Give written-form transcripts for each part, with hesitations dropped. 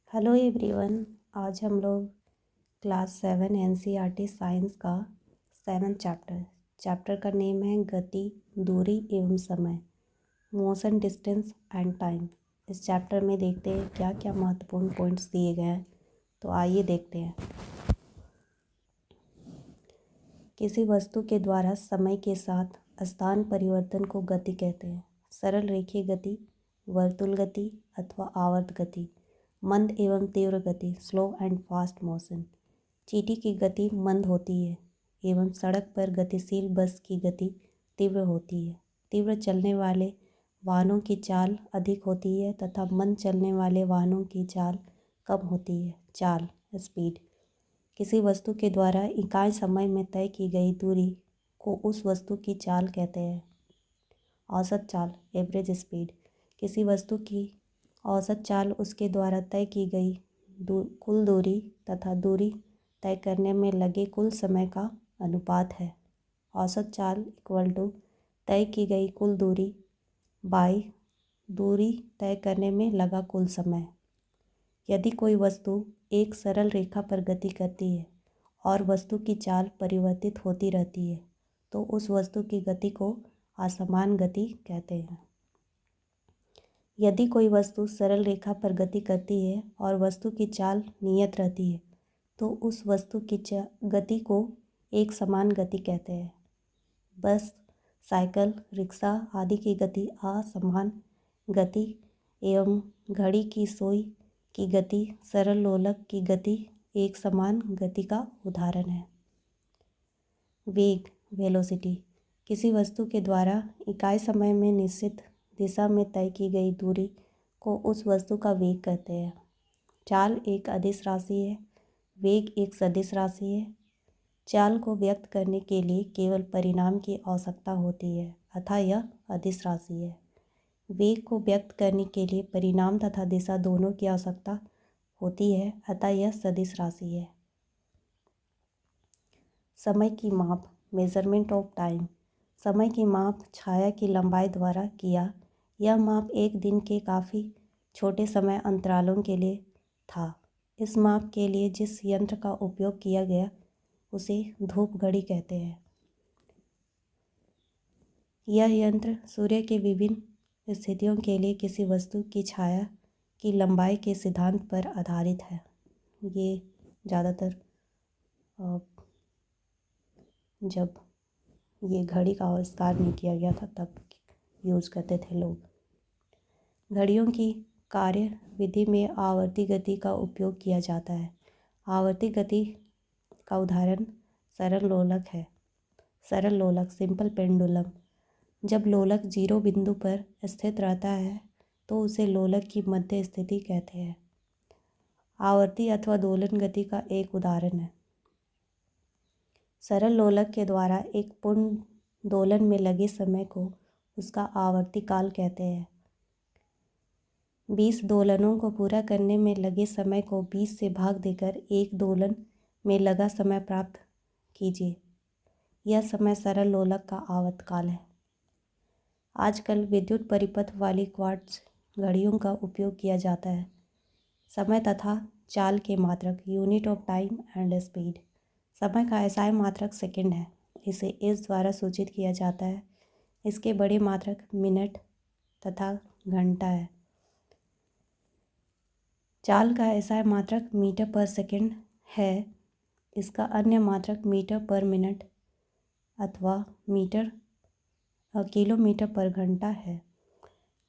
Hello everyone. आज हम लोग क्लास 7 एनसीईआरटी साइंस का 7th चैप्टर का नेम है गति, दूरी एवं समय, मोशन, डिस्टेंस एंड टाइम। इस चैप्टर में देखते हैं क्या क्या महत्वपूर्ण पॉइंट्स दिए गए हैं। तो आइए देखते हैं। किसी वस्तु के द्वारा समय के साथ स्थान परिवर्तन को गति कहते हैं। सरल रेखीय गति, वर्तुल गति अथवा आवर्त गति, मंद एवं तीव्र गति, स्लो एंड फास्ट मोशन। चींटी की गति मंद होती है एवं सड़क पर गतिशील बस की गति तीव्र होती है। तीव्र चलने वाले वाहनों की चाल अधिक होती है तथा मंद चलने वाले वाहनों की चाल कम होती है। चाल, स्पीड। किसी वस्तु के द्वारा इकाई समय में तय की गई दूरी को उस वस्तु की चाल कहते हैं। औसत चाल, एवरेज स्पीड। किसी वस्तु की औसत चाल उसके द्वारा तय की गई कुल दूरी तथा दूरी तय करने में लगे कुल समय का अनुपात है। औसत चाल इक्वल टू तय की गई कुल दूरी बाई दूरी तय करने में लगा कुल समय। यदि कोई वस्तु एक सरल रेखा पर गति करती है और वस्तु की चाल परिवर्तित होती रहती है तो उस वस्तु की गति को असमान गति कहते हैं। यदि कोई वस्तु सरल रेखा पर गति करती है और वस्तु की चाल नियत रहती है तो उस वस्तु की गति को एक समान गति कहते हैं। बस, साइकिल, रिक्शा आदि की गति असमान गति एवं घड़ी की सुई की गति, सरल लोलक की गति एक समान गति का उदाहरण है। वेग, वेलोसिटी। किसी वस्तु के द्वारा इकाई समय में निश्चित दिशा में तय की गई दूरी को उस वस्तु का वेग कहते हैं। चाल एक अदिश राशि है, वेग एक सदिश राशि है। चाल को व्यक्त करने के लिए केवल परिमाण की आवश्यकता होती है अतः यह अदिश राशि है। वेग को व्यक्त करने के लिए परिमाण तथा दिशा दोनों की आवश्यकता होती है अतः यह सदिश राशि है। समय की माप, मेजरमेंट ऑफ टाइम। समय की माप छाया की लंबाई द्वारा किया। यह माप एक दिन के काफ़ी छोटे समय अंतरालों के लिए था। इस माप के लिए जिस यंत्र का उपयोग किया गया उसे धूप घड़ी कहते हैं। यह यंत्र सूर्य के विभिन्न स्थितियों के लिए किसी वस्तु की छाया की लंबाई के सिद्धांत पर आधारित है। ये ज़्यादातर जब ये घड़ी का आविष्कार नहीं किया गया था तब यूज़ करते थे लोग। घड़ियों की कार्य विधि में आवर्ती गति का उपयोग किया जाता है। आवर्ती गति का उदाहरण सरल लोलक है। सरल लोलक, सिंपल पेंडुलम। जब लोलक 0 बिंदु पर स्थित रहता है तो उसे लोलक की मध्य स्थिति कहते हैं। आवर्ती अथवा दोलन गति का एक उदाहरण है। सरल लोलक के द्वारा एक पूर्ण दोलन में लगे समय को उसका आवर्ती काल कहते हैं। 20 दोलनों को पूरा करने में लगे समय को 20 से भाग देकर एक दोलन में लगा समय प्राप्त कीजिए। यह समय सरल लोलक का आवर्तकाल है। आजकल विद्युत परिपथ वाली क्वार्ट्ज घड़ियों का उपयोग किया जाता है। समय तथा चाल के मात्रक, unit of time and speed. समय का एसआई मात्रक सेकंड है। इसे इस द्वारा सूचित किया जाता है। इसके बड़े मात्रक मिनट तथा घंटा है। चाल का एसआई मात्रक मीटर पर सेकंड है। इसका अन्य मात्रक मीटर पर मिनट अथवा किलोमीटर पर घंटा है।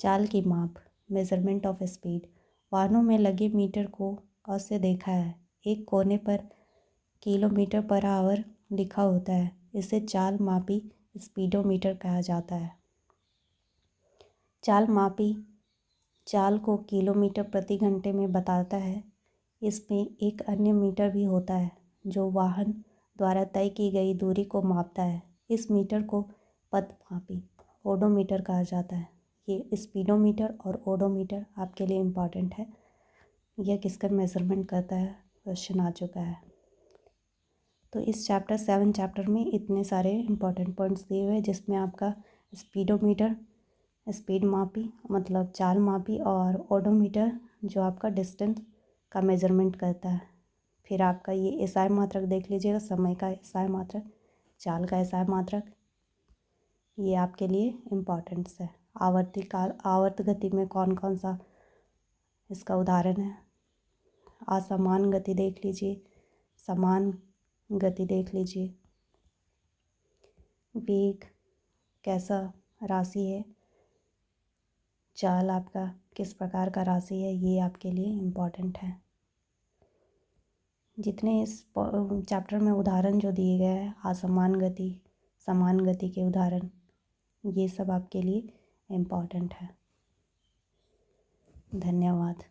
चाल की माप, मेजरमेंट ऑफ स्पीड। वाहनों में लगे मीटर को अवश्य देखा है। एक कोने पर किलोमीटर पर आवर लिखा होता है। इसे चाल मापी स्पीडोमीटर कहा जाता है। चाल मापी चाल को किलोमीटर प्रति घंटे में बताता है। इसमें एक अन्य मीटर भी होता है जो वाहन द्वारा तय की गई दूरी को मापता है। इस मीटर को पथ मापी ओडोमीटर कहा जाता है। ये स्पीडोमीटर और ओडोमीटर आपके लिए इम्पॉर्टेंट है। यह किसका मेजरमेंट करता है, क्वेश्चन आ चुका है। तो इस चैप्टर 7 चैप्टर में इतने सारे इम्पॉर्टेंट पॉइंट्स दिए हुए जिसमें आपका स्पीडोमीटर स्पीड मापी मतलब चाल मापी और ओडोमीटर जो आपका डिस्टेंस का मेजरमेंट करता है। फिर आपका ये एसआई मात्रक देख लीजिएगा, समय का एसआई मात्रक, चाल का एसआई मात्रक, ये आपके लिए इम्पॉर्टेंट्स है। आवर्ती काल, आवर्त गति में कौन कौन सा इसका उदाहरण है। असमान गति देख लीजिए, समान गति देख लीजिए, वेग कैसा राशि है, चाल आपका किस प्रकार का राशि है, ये आपके लिए इम्पॉर्टेंट है। जितने इस चैप्टर में उदाहरण जो दिए गए हैं, असमान गति, समान गति के उदाहरण, ये सब आपके लिए इम्पॉर्टेंट है। धन्यवाद।